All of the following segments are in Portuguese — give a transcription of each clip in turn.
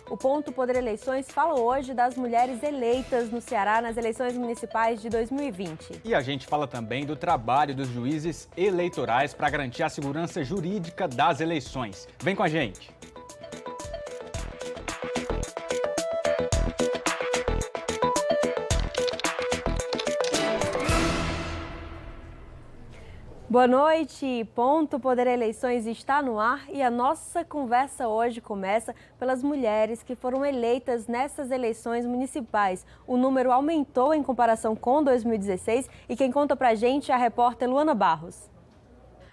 O Ponto Poder Eleições fala hoje das mulheres eleitas no Ceará nas eleições municipais de 2020. E a gente fala também do trabalho dos juízes eleitorais para garantir a segurança jurídica das eleições. Vem com a gente! Boa noite, Ponto Poder Eleições está no ar e a nossa conversa hoje começa pelas mulheres que foram eleitas nessas eleições municipais. O número aumentou em comparação com 2016 e quem conta pra gente é a repórter Luana Barros.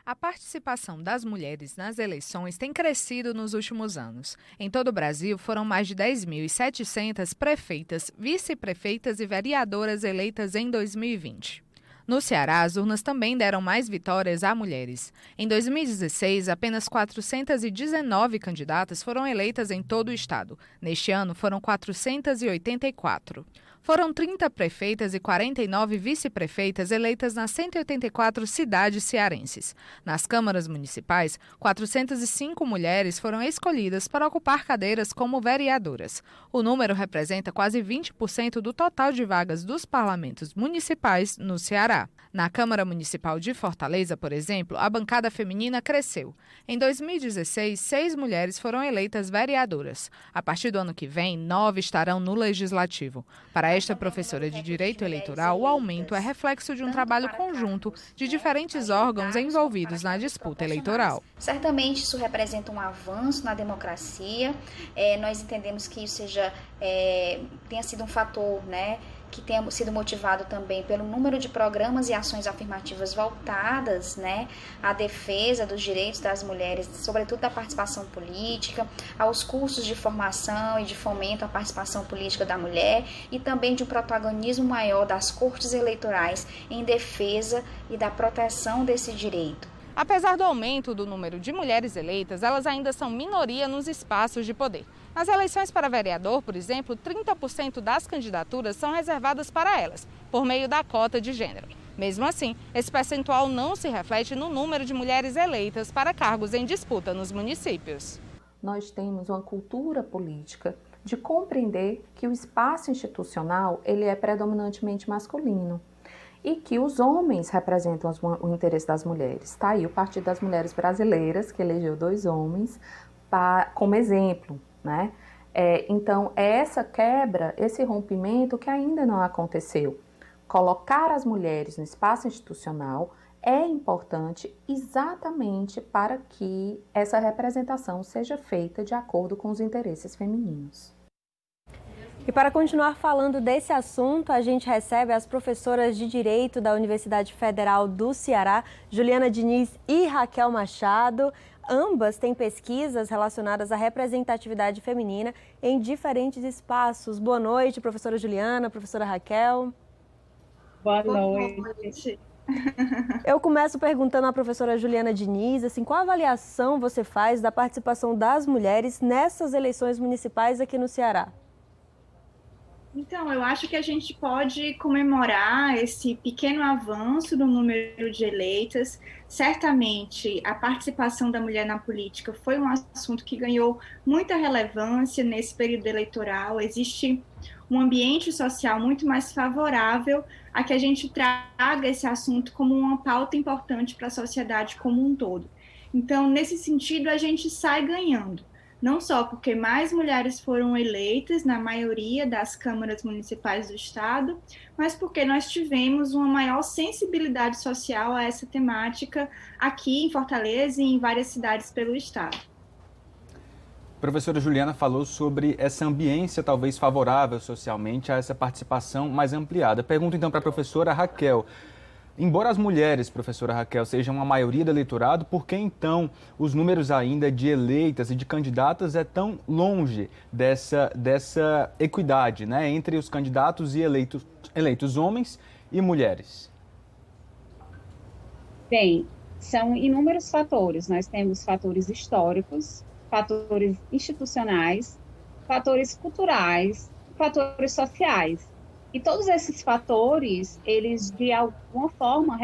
A participação das mulheres nas eleições tem crescido nos últimos anos. Em todo o Brasil, foram mais de 10.700 prefeitas, vice-prefeitas e vereadoras eleitas em 2020. No Ceará, as urnas também deram mais vitórias a mulheres. Em 2016, apenas 419 candidatas foram eleitas em todo o estado. Neste ano, foram 484. Foram 30 prefeitas e 49 vice-prefeitas eleitas nas 184 cidades cearenses. Nas câmaras municipais, 405 mulheres foram escolhidas para ocupar cadeiras como vereadoras. O número representa quase 20% do total de vagas dos parlamentos municipais no Ceará. Na Câmara Municipal de Fortaleza, por exemplo, a bancada feminina cresceu. Em 2016, 6 mulheres foram eleitas vereadoras. A partir do ano que vem, 9 estarão no Legislativo. Para esta professora de Direito Eleitoral, o aumento é reflexo de um trabalho conjunto de diferentes órgãos envolvidos na disputa eleitoral. Certamente isso representa um avanço na democracia. Nós entendemos que isso tenha sido um fator, que tenha sido motivado também pelo número de programas e ações afirmativas voltadas, à defesa dos direitos das mulheres, sobretudo da participação política, aos cursos de formação e de fomento à participação política da mulher e também de um protagonismo maior das cortes eleitorais em defesa e da proteção desse direito. Apesar do aumento do número de mulheres eleitas, elas ainda são minoria nos espaços de poder. Nas eleições para vereador, por exemplo, 30% das candidaturas são reservadas para elas, por meio da cota de gênero. Mesmo assim, esse percentual não se reflete no número de mulheres eleitas para cargos em disputa nos municípios. Nós temos uma cultura política de compreender que o espaço institucional ele é predominantemente masculino. E que os homens representam o interesse das mulheres. Está aí o Partido das Mulheres Brasileiras, que elegeu 2 homens como exemplo, Então, essa quebra, esse rompimento que ainda não aconteceu. Colocar as mulheres no espaço institucional é importante exatamente para que essa representação seja feita de acordo com os interesses femininos. E para continuar falando desse assunto, a gente recebe as professoras de Direito da Universidade Federal do Ceará, Juliana Diniz e Raquel Machado. Ambas têm pesquisas relacionadas à representatividade feminina em diferentes espaços. Boa noite, professora Juliana, professora Raquel. Boa noite. Eu começo perguntando à professora Juliana Diniz, qual avaliação você faz da participação das mulheres nessas eleições municipais aqui no Ceará? Então, eu acho que a gente pode comemorar esse pequeno avanço no número de eleitas. Certamente, a participação da mulher na política foi um assunto que ganhou muita relevância nesse período eleitoral. Existe um ambiente social muito mais favorável a que a gente traga esse assunto como uma pauta importante para a sociedade como um todo. Então, nesse sentido, a gente sai ganhando. Não só porque mais mulheres foram eleitas na maioria das câmaras municipais do estado, mas porque nós tivemos uma maior sensibilidade social a essa temática aqui em Fortaleza e em várias cidades pelo estado. A professora Juliana falou sobre essa ambiência talvez favorável socialmente a essa participação mais ampliada. Pergunto então para a professora Raquel. Embora as mulheres, professora Raquel, sejam a maioria do eleitorado, por que então os números ainda de eleitas e de candidatas é tão longe dessa equidade, entre os candidatos e eleitos homens e mulheres? Bem, são inúmeros fatores. Nós temos fatores históricos, fatores institucionais, fatores culturais, fatores sociais. E todos esses fatores, eles de alguma forma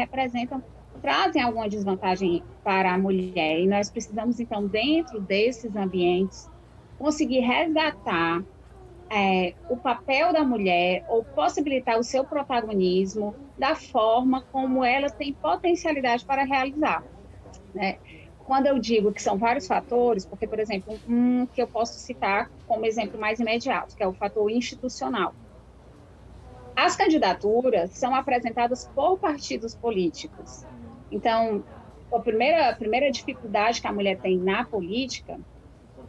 trazem alguma desvantagem para a mulher. E nós precisamos, então, dentro desses ambientes, conseguir resgatar o papel da mulher ou possibilitar o seu protagonismo da forma como ela tem potencialidade para realizar, né? Quando eu digo que são vários fatores, porque, por exemplo, um que eu posso citar como exemplo mais imediato, que é o fator institucional. As candidaturas são apresentadas por partidos políticos. Então, a primeira dificuldade que a mulher tem na política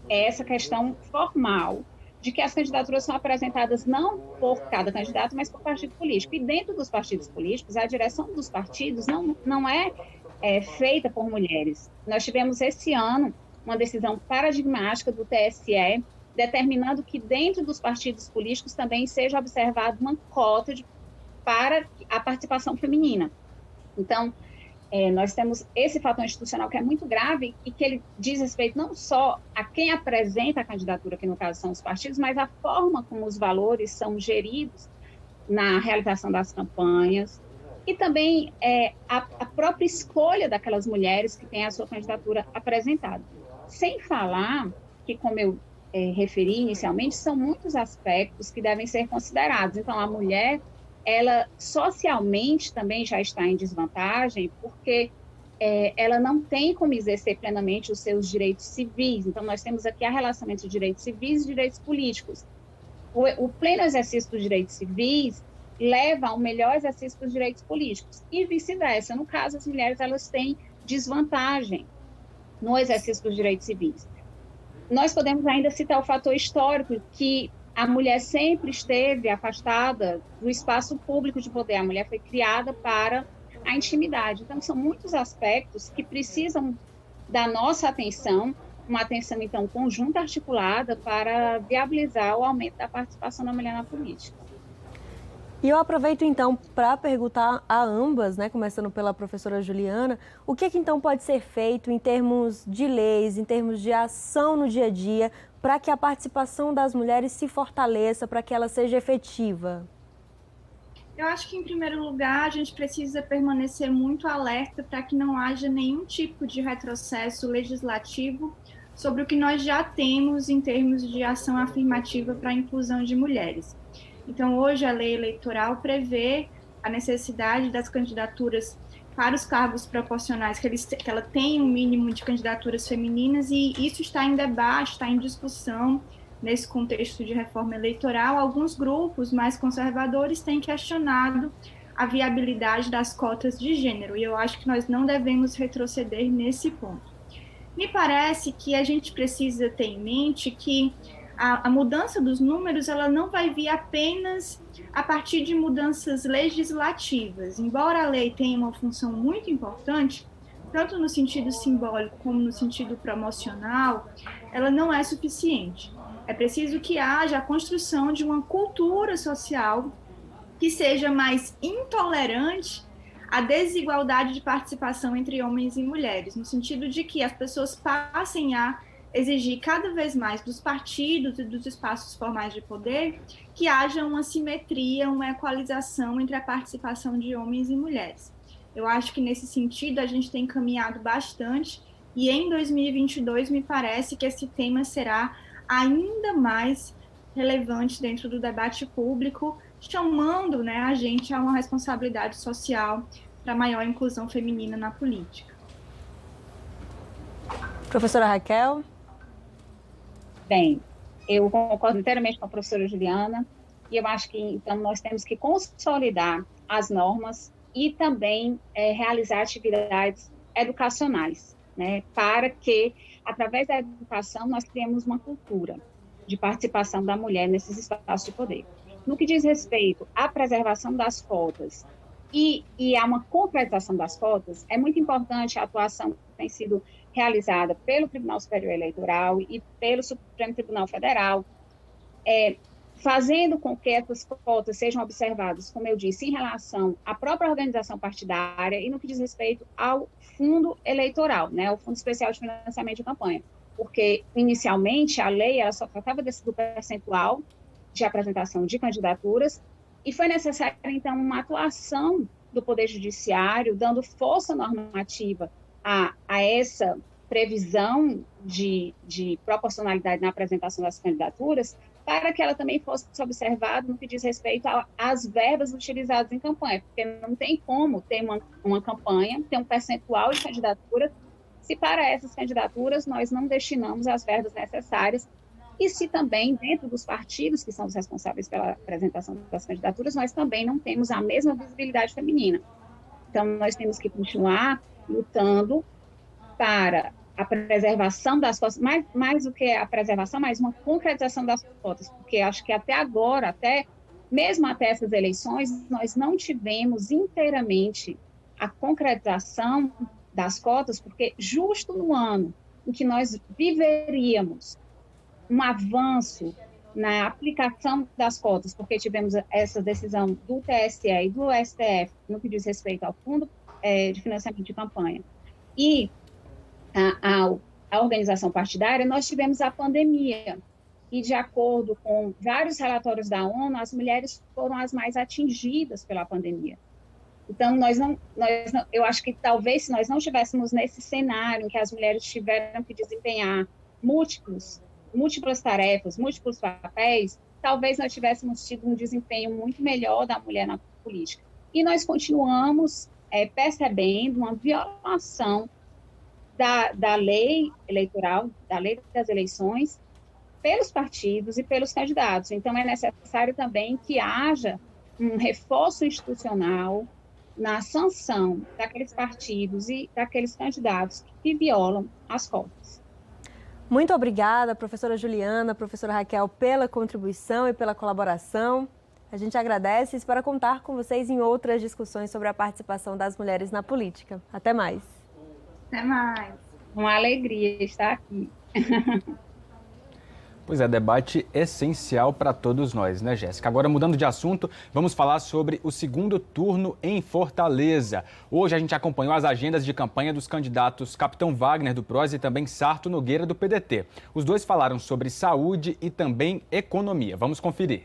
é essa questão formal, de que as candidaturas são apresentadas não por cada candidato, mas por partido político. E dentro dos partidos políticos, a direção dos partidos não é feita por mulheres. Nós tivemos esse ano uma decisão paradigmática do TSE, determinando que dentro dos partidos políticos também seja observada uma cota para a participação feminina. Então, nós temos esse fator institucional que é muito grave e que ele diz respeito não só a quem apresenta a candidatura, que no caso são os partidos, mas a forma como os valores são geridos na realização das campanhas e também a própria escolha daquelas mulheres que têm a sua candidatura apresentada. Sem falar que, como eu referi inicialmente, são muitos aspectos que devem ser considerados. Então, a mulher, ela socialmente também já está em desvantagem, porque ela não tem como exercer plenamente os seus direitos civis. Então, nós temos aqui a relação entre direitos civis e direitos políticos. O pleno exercício dos direitos civis leva ao melhor exercício dos direitos políticos, e vice-versa. No caso, as mulheres elas têm desvantagem no exercício dos direitos civis. Nós podemos ainda citar o fator histórico, que a mulher sempre esteve afastada do espaço público de poder. A mulher foi criada para a intimidade. Então, são muitos aspectos que precisam da nossa atenção, uma atenção, então, conjunta, articulada, para viabilizar o aumento da participação da mulher na política. E eu aproveito, então, para perguntar a ambas, né, começando pela professora Juliana, o que então pode ser feito em termos de leis, em termos de ação no dia a dia, para que a participação das mulheres se fortaleça, para que ela seja efetiva? Eu acho que, em primeiro lugar, a gente precisa permanecer muito alerta para que não haja nenhum tipo de retrocesso legislativo sobre o que nós já temos em termos de ação afirmativa para a inclusão de mulheres. Então, hoje, a lei eleitoral prevê a necessidade das candidaturas para os cargos proporcionais, que ela tenha um mínimo de candidaturas femininas, e isso está em debate, está em discussão nesse contexto de reforma eleitoral. Alguns grupos mais conservadores têm questionado a viabilidade das cotas de gênero, e eu acho que nós não devemos retroceder nesse ponto. Me parece que a gente precisa ter em mente que a mudança dos números ela não vai vir apenas a partir de mudanças legislativas. Embora a lei tenha uma função muito importante, tanto no sentido simbólico como no sentido promocional, ela não é suficiente. É preciso que haja a construção de uma cultura social que seja mais intolerante à desigualdade de participação entre homens e mulheres, no sentido de que as pessoas passem a exigir cada vez mais dos partidos e dos espaços formais de poder que haja uma simetria, uma equalização entre a participação de homens e mulheres. Eu acho que, nesse sentido, a gente tem caminhado bastante, e em 2022 me parece que esse tema será ainda mais relevante dentro do debate público, chamando, né, a gente a uma responsabilidade social para maior inclusão feminina na política. Professora Raquel? Bem, eu concordo inteiramente com a professora Juliana, e eu acho que, então, nós temos que consolidar as normas e também realizar atividades educacionais, né, para que, através da educação, nós criemos uma cultura de participação da mulher nesses espaços de poder. No que diz respeito à preservação das cotas e a uma concretização das cotas, é muito importante a atuação que tem sido realizada pelo Tribunal Superior Eleitoral e pelo Supremo Tribunal Federal, fazendo com que essas cotas sejam observadas, como eu disse, em relação à própria organização partidária e no que diz respeito ao fundo eleitoral, né, o Fundo Especial de Financiamento de Campanha, porque, inicialmente, a lei ela só tratava do percentual de apresentação de candidaturas, e foi necessária, então, uma atuação do Poder Judiciário, dando força normativa a essa previsão de proporcionalidade na apresentação das candidaturas, para que ela também fosse observada no que diz respeito às verbas utilizadas em campanha, porque não tem como ter uma campanha, ter um percentual de candidaturas, se para essas candidaturas nós não destinamos as verbas necessárias, e se também, dentro dos partidos que são os responsáveis pela apresentação das candidaturas, nós também não temos a mesma visibilidade feminina. Então, nós temos que continuar lutando para a preservação das cotas, mais do que a preservação, mais uma concretização das cotas, porque acho que até agora, mesmo até essas eleições, nós não tivemos inteiramente a concretização das cotas, porque justo no ano em que nós viveríamos um avanço na aplicação das cotas, porque tivemos essa decisão do TSE e do STF no que diz respeito ao Fundo de Financiamento de Campanha e a organização partidária, nós tivemos a pandemia. E, de acordo com vários relatórios da ONU, as mulheres foram as mais atingidas pela pandemia. Então, eu acho que talvez se nós não estivéssemos nesse cenário em que as mulheres tiveram que desempenhar múltiplas tarefas, múltiplos papéis, talvez nós tivéssemos tido um desempenho muito melhor da mulher na política. E nós continuamos percebendo uma violação da lei eleitoral, da lei das eleições, pelos partidos e pelos candidatos. Então, é necessário também que haja um reforço institucional na sanção daqueles partidos e daqueles candidatos que violam as cotas. Muito obrigada, professora Juliana, professora Raquel, pela contribuição e pela colaboração. A gente agradece e espera contar com vocês em outras discussões sobre a participação das mulheres na política. Até mais. Até mais. Uma alegria estar aqui. Pois é, debate essencial para todos nós, né, Jéssica? Agora, mudando de assunto, vamos falar sobre o segundo turno em Fortaleza. Hoje a gente acompanhou as agendas de campanha dos candidatos Capitão Wagner, do PROS, e também Sarto Nogueira, do PDT. Os dois falaram sobre saúde e também economia. Vamos conferir.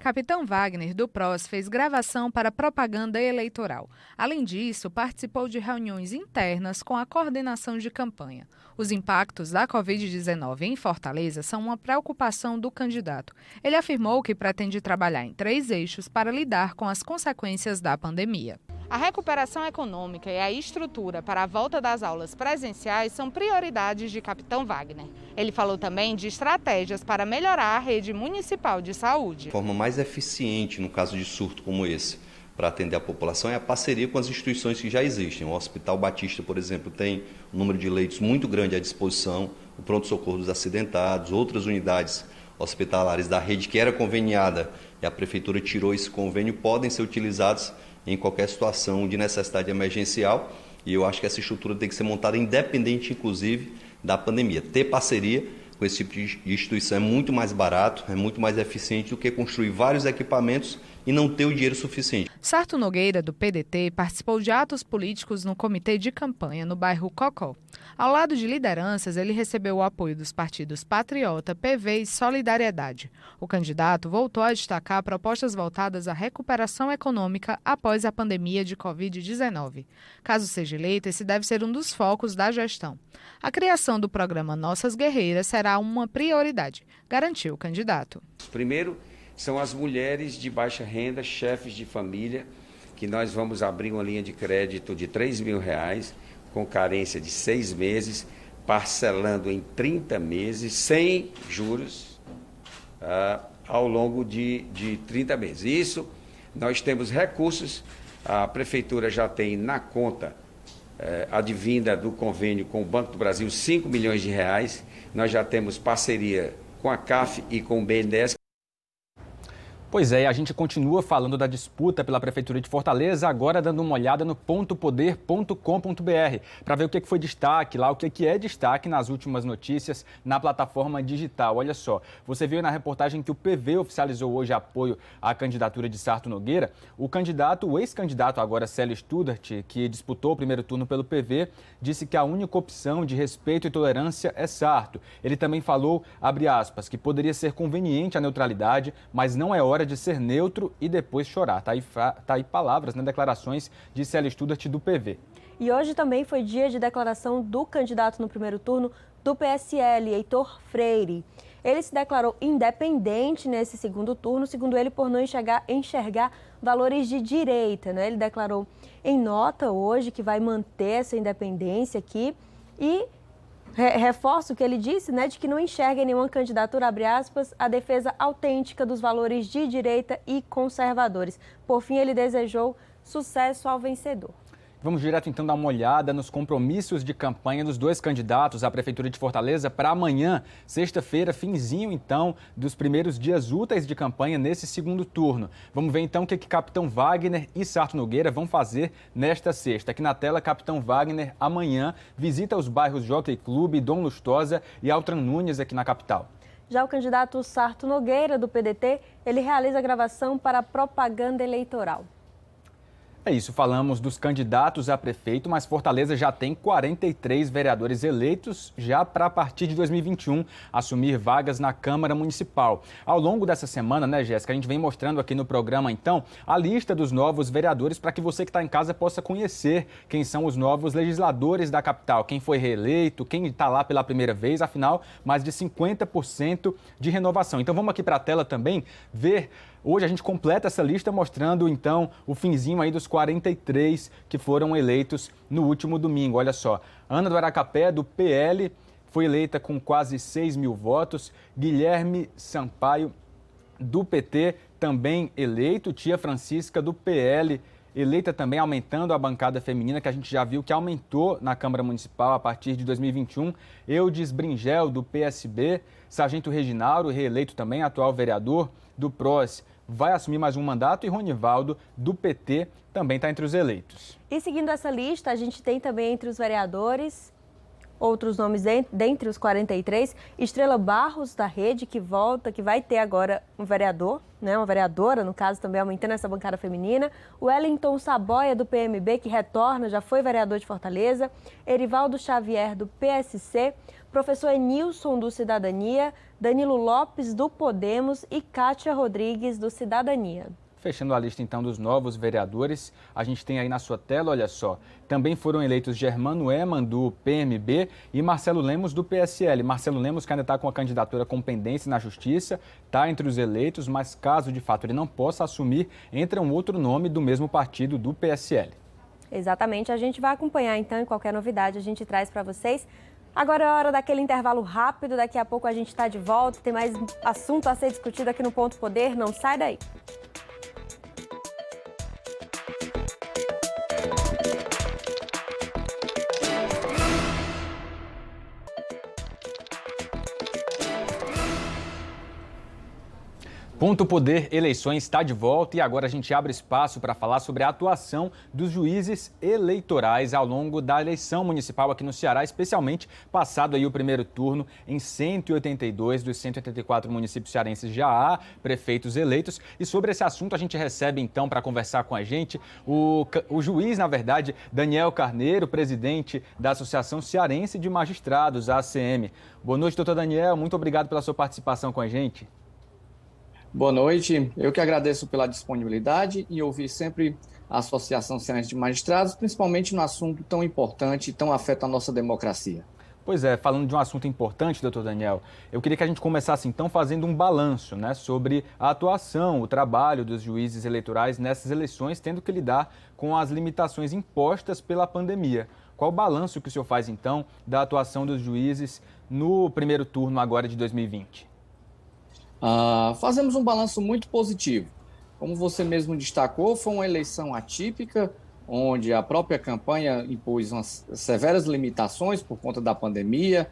Capitão Wagner, do PROS, fez gravação para propaganda eleitoral. Além disso, participou de reuniões internas com a coordenação de campanha. Os impactos da Covid-19 em Fortaleza são uma preocupação do candidato. Ele afirmou que pretende trabalhar em 3 eixos para lidar com as consequências da pandemia. A recuperação econômica e a estrutura para a volta das aulas presenciais são prioridades de Capitão Wagner. Ele falou também de estratégias para melhorar a rede municipal de saúde. A forma mais eficiente no caso de surto como esse para atender a população é a parceria com as instituições que já existem. O Hospital Batista, por exemplo, tem um número de leitos muito grande à disposição, o pronto-socorro dos acidentados, outras unidades hospitalares da rede que era conveniada e a Prefeitura tirou esse convênio, podem ser utilizados em qualquer situação de necessidade emergencial, e eu acho que essa estrutura tem que ser montada independente, inclusive, da pandemia. Ter parceria com esse tipo de instituição é muito mais barato, é muito mais eficiente do que construir vários equipamentos e não ter o dinheiro suficiente. Sarto Nogueira, do PDT, participou de atos políticos no comitê de campanha no bairro Cocó. Ao lado de lideranças, ele recebeu o apoio dos partidos Patriota, PV e Solidariedade. O candidato voltou a destacar propostas voltadas à recuperação econômica após a pandemia de Covid-19. Caso seja eleito, esse deve ser um dos focos da gestão. A criação do programa Nossas Guerreiras será uma prioridade, garantiu o candidato. Primeiro, são as mulheres de baixa renda, chefes de família, que nós vamos abrir uma linha de crédito de R$3 mil, com carência de 6 meses, parcelando em 30 meses, sem juros, ao longo de 30 meses. Isso, nós temos recursos, a Prefeitura já tem na conta, advinda do convênio com o Banco do Brasil, R$5 milhões, nós já temos parceria com a CAF e com o BNDES. Pois é, a gente continua falando da disputa pela Prefeitura de Fortaleza, agora dando uma olhada no pontopoder.com.br para ver o que foi destaque lá, o que é destaque nas últimas notícias na plataforma digital. Olha só, você viu na reportagem que o PV oficializou hoje apoio à candidatura de Sarto Nogueira. O ex-candidato agora, Célio Studart, que disputou o primeiro turno pelo PV, disse que a única opção de respeito e tolerância é Sarto. Ele também falou, abre aspas, que poderia ser conveniente a neutralidade, mas não é hora de ser neutro e depois chorar. Tá aí palavras, né, declarações de Célio Studart do PV. E hoje também foi dia de declaração do candidato no primeiro turno do PSL, Heitor Freire. Ele se declarou independente nesse segundo turno, segundo ele, por não enxergar valores de direita, né? Ele declarou em nota hoje que vai manter essa independência aqui e reforça o que ele disse, né, de que não enxerga em nenhuma candidatura, abre aspas, a defesa autêntica dos valores de direita e conservadores. Por fim, ele desejou sucesso ao vencedor. Vamos direto então dar uma olhada nos compromissos de campanha dos dois candidatos à Prefeitura de Fortaleza para amanhã, sexta-feira, finzinho então dos primeiros dias úteis de campanha nesse segundo turno. Vamos ver então o que Capitão Wagner e Sarto Nogueira vão fazer nesta sexta. Aqui na tela, Capitão Wagner amanhã visita os bairros Jockey Clube, Dom Lustosa e Altran Nunes aqui na capital. Já o candidato Sarto Nogueira, do PDT, ele realiza a gravação para propaganda eleitoral. É isso, falamos dos candidatos a prefeito, mas Fortaleza já tem 43 vereadores eleitos já para, a partir de 2021, assumir vagas na Câmara Municipal. Ao longo dessa semana, né, Jéssica, a gente vem mostrando aqui no programa, então, a lista dos novos vereadores para que você que está em casa possa conhecer quem são os novos legisladores da capital, quem foi reeleito, quem está lá pela primeira vez, afinal, mais de 50% de renovação. Então, vamos aqui para a tela também ver. Hoje a gente completa essa lista mostrando, então, o finzinho aí dos 43 que foram eleitos no último domingo. Olha só, Ana do Aracapé, do PL, foi eleita com quase 6 mil votos. Guilherme Sampaio, do PT, também eleito. Tia Francisca, do PL, eleita também, aumentando a bancada feminina, que a gente já viu que aumentou na Câmara Municipal a partir de 2021. Eudes Bringel, do PSB. Sargento Reginaldo, reeleito também, atual vereador do PROS, vai assumir mais um mandato, e Ronivaldo, do PT, também está entre os eleitos. E seguindo essa lista, a gente tem também entre os vereadores outros nomes dentre os 43, Estrela Barros, da Rede, que volta, que vai ter agora um vereador, né, uma vereadora, no caso, também aumentando essa bancada feminina. O Wellington Saboia, do PMB, que retorna, já foi vereador de Fortaleza. Erivaldo Xavier, do PSC. Professor Enilson, do Cidadania. Danilo Lopes, do Podemos. E Kátia Rodrigues, do Cidadania. Fechando a lista, então, dos novos vereadores, a gente tem aí na sua tela, olha só, também foram eleitos Germano Eman, do PMB, e Marcelo Lemos, do PSL. Marcelo Lemos, que ainda está com a candidatura com pendência na Justiça, está entre os eleitos, mas caso de fato ele não possa assumir, entra um outro nome do mesmo partido, do PSL. Exatamente, a gente vai acompanhar, então, e qualquer novidade a gente traz para vocês. Agora é hora daquele intervalo rápido, daqui a pouco a gente está de volta, tem mais assunto a ser discutido aqui no Ponto Poder, não sai daí. Ponto Poder Eleições está de volta e agora a gente abre espaço para falar sobre a atuação dos juízes eleitorais ao longo da eleição municipal aqui no Ceará, especialmente passado aí o primeiro turno em 182 dos 184 municípios cearenses já há prefeitos eleitos. E sobre esse assunto a gente recebe então para conversar com a gente o juiz, na verdade, Daniel Carneiro, presidente da Associação Cearense de Magistrados, a ACM. Boa noite, doutor Daniel, muito obrigado pela sua participação com a gente. Boa noite, eu que agradeço pela disponibilidade e ouvir sempre a Associação Cearense de Magistrados, principalmente no assunto tão importante e tão afeta a nossa democracia. Pois é, falando de um assunto importante, doutor Daniel, eu queria que a gente começasse então fazendo um balanço, né, sobre a atuação, o trabalho dos juízes eleitorais nessas eleições, tendo que lidar com as limitações impostas pela pandemia. Qual o balanço que o senhor faz então da atuação dos juízes no primeiro turno agora de 2020? Fazemos um balanço muito positivo. Como você mesmo destacou, foi uma eleição atípica, onde a própria campanha impôs umas severas limitações por conta da pandemia.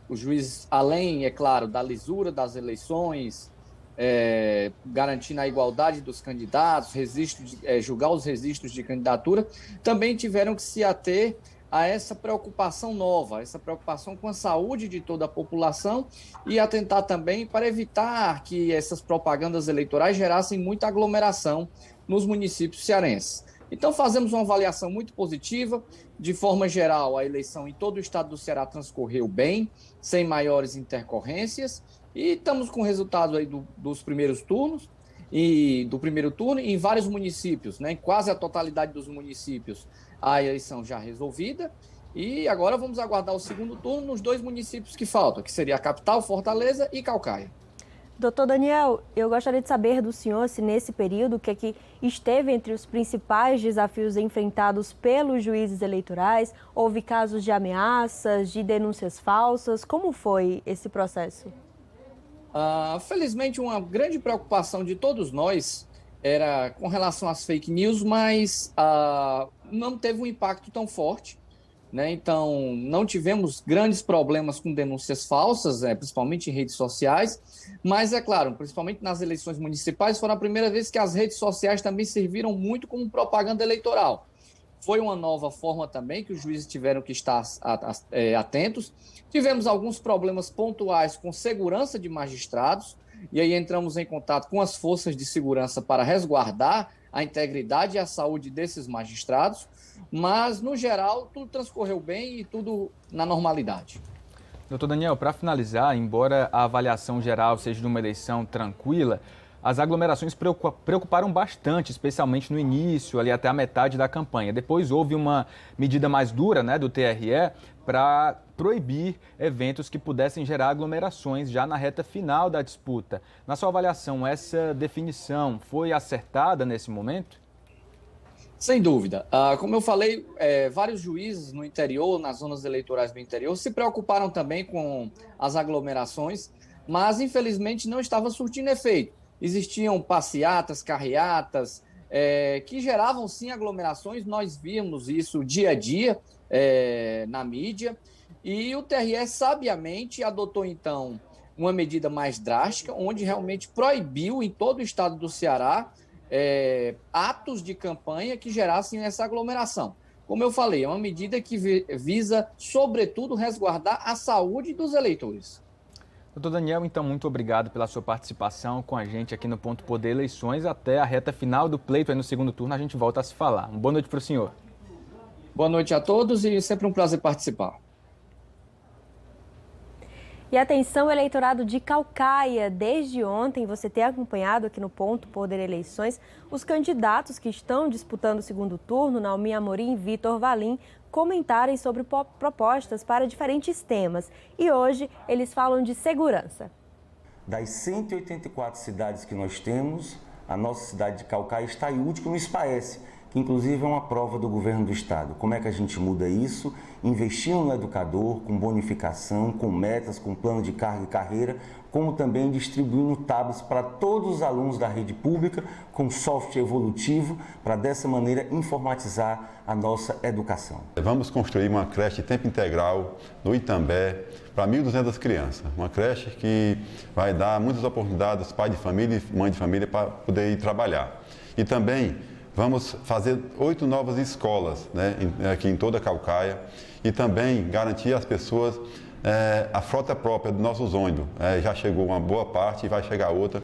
O juiz, além, é claro, da lisura das eleições, garantindo a igualdade dos candidatos, julgar os registros de candidatura, também tiveram que se ater a essa preocupação nova, essa preocupação com a saúde de toda a população e atentar também para evitar que essas propagandas eleitorais gerassem muita aglomeração nos municípios cearenses. Então fazemos uma avaliação muito positiva, de forma geral a eleição em todo o estado do Ceará transcorreu bem, sem maiores intercorrências e estamos com resultados aí dos primeiros turnos e do primeiro turno em vários municípios, né, em quase a totalidade dos municípios. a eleição já resolvida. E agora vamos aguardar o segundo turno nos 2 municípios que faltam, que seria a capital, Fortaleza, e Caucaia. Doutor Daniel, eu gostaria de saber do senhor se nesse período que esteve entre os principais desafios enfrentados pelos juízes eleitorais, houve casos de ameaças, de denúncias falsas, como foi esse processo? Felizmente, uma grande preocupação de todos nós era com relação às fake news, mas não teve um impacto tão forte, né? Então, não tivemos grandes problemas com denúncias falsas, principalmente em redes sociais, mas, é claro, principalmente nas eleições municipais, foi a primeira vez que as redes sociais também serviram muito como propaganda eleitoral. Foi uma nova forma também que os juízes tiveram que estar atentos. Tivemos alguns problemas pontuais com segurança de magistrados, e aí entramos em contato com as forças de segurança para resguardar a integridade e a saúde desses magistrados, mas, no geral, tudo transcorreu bem e tudo na normalidade. Doutor Daniel, para finalizar, embora a avaliação geral seja de uma eleição tranquila, as aglomerações preocuparam bastante, especialmente no início, ali até a metade da campanha. Depois houve uma medida mais dura, né, do TRE para proibir eventos que pudessem gerar aglomerações já na reta final da disputa. Na sua avaliação, essa definição foi acertada nesse momento? Sem dúvida. Como eu falei, vários juízes no interior, nas zonas eleitorais do interior, se preocuparam também com as aglomerações, mas infelizmente não estava surtindo efeito. Existiam passeatas, carreatas, que geravam sim aglomerações, nós vimos isso dia a dia na mídia, e o TRE sabiamente adotou então uma medida mais drástica, onde realmente proibiu em todo o estado do Ceará atos de campanha que gerassem essa aglomeração. Como eu falei, é uma medida que visa, sobretudo, resguardar a saúde dos eleitores. Doutor Daniel, então, muito obrigado pela sua participação com a gente aqui no Ponto Poder Eleições. Até a reta final do pleito, aí no segundo turno, a gente volta a se falar. Uma boa noite para o senhor. Boa noite a todos e sempre um prazer participar. E atenção, eleitorado de Caucaia, desde ontem você tem acompanhado aqui no Ponto Poder Eleições os candidatos que estão disputando o segundo turno, Naomi Amorim e Vitor Valim, comentarem sobre propostas para diferentes temas. E hoje eles falam de segurança. Das 184 cidades que nós temos, a nossa cidade de Caucaia está em último no SPAES, que inclusive é uma prova do governo do estado. Como é que a gente muda isso? Investindo no educador, com bonificação, com metas, com plano de carga e carreira, como também distribuindo tablets para todos os alunos da rede pública, com software evolutivo, para dessa maneira informatizar a nossa educação. Vamos construir uma creche de tempo integral no Itambé para 1.200 crianças. Uma creche que vai dar muitas oportunidades aos pais de família e mãe de família para poder ir trabalhar. E também vamos fazer 8 novas escolas, né, aqui em toda a Caucaia, e também garantir às pessoas a frota própria dos nossos ônibus. Já chegou uma boa parte e vai chegar outra.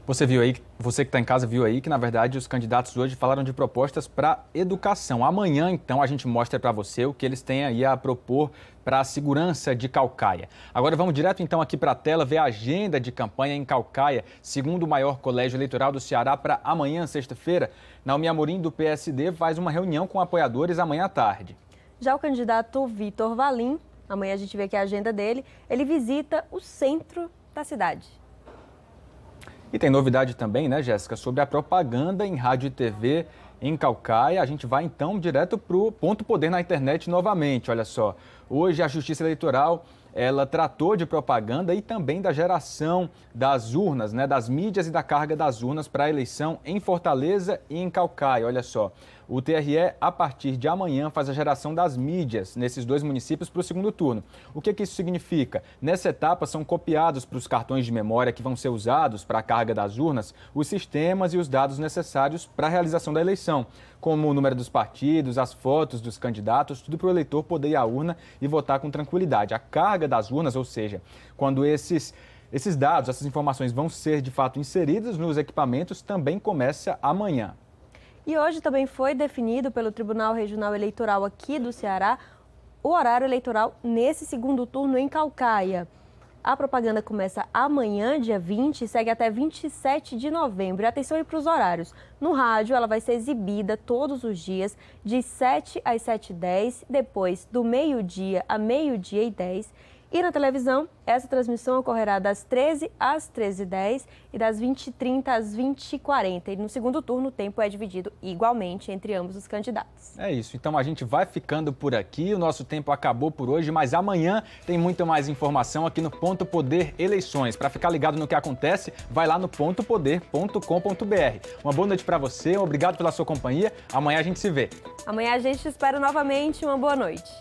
Você que está em casa viu aí que, na verdade, os candidatos hoje falaram de propostas para educação. Amanhã, então, a gente mostra para você o que eles têm aí a propor para a segurança de Caucaia. Agora vamos direto, então, aqui para a tela ver a agenda de campanha em Caucaia, segundo o maior colégio eleitoral do Ceará, para amanhã, sexta-feira. Naomi Amorim, do PSD, faz uma reunião com apoiadores amanhã à tarde. Já o candidato Vitor Valim, amanhã a gente vê aqui a agenda dele, ele visita o centro da cidade. E tem novidade também, né, Jéssica, sobre a propaganda em rádio e TV em Caucaia. A gente vai, então, direto para o Ponto Poder na internet novamente. Olha só, hoje a Justiça Eleitoral, ela tratou de propaganda e também da geração das urnas, né, das mídias e da carga das urnas para a eleição em Fortaleza e em Caucaia. Olha só, o TRE, a partir de amanhã, faz a geração das mídias nesses 2 municípios para o segundo turno. O que isso significa? Nessa etapa, são copiados para os cartões de memória que vão ser usados para a carga das urnas os sistemas e os dados necessários para a realização da eleição, como o número dos partidos, as fotos dos candidatos, tudo para o eleitor poder ir à urna e votar com tranquilidade. A carga das urnas, ou seja, quando esses dados, essas informações vão ser de fato inseridas nos equipamentos, também começa amanhã. E hoje também foi definido pelo Tribunal Regional Eleitoral aqui do Ceará o horário eleitoral nesse segundo turno em Caucaia. A propaganda começa amanhã, dia 20, e segue até 27 de novembro. E atenção aí para os horários. No rádio, ela vai ser exibida todos os dias, de 7 às 7h10, depois do meio-dia a meio-dia e 10. E na televisão, essa transmissão ocorrerá das 13 às 13h10 e das 20h30 às 20h40. E no segundo turno, o tempo é dividido igualmente entre ambos os candidatos. É isso, então a gente vai ficando por aqui, o nosso tempo acabou por hoje, mas amanhã tem muito mais informação aqui no Ponto Poder Eleições. Para ficar ligado no que acontece, vai lá no pontopoder.com.br. Uma boa noite para você, obrigado pela sua companhia, amanhã a gente se vê. Amanhã a gente te espera novamente, uma boa noite.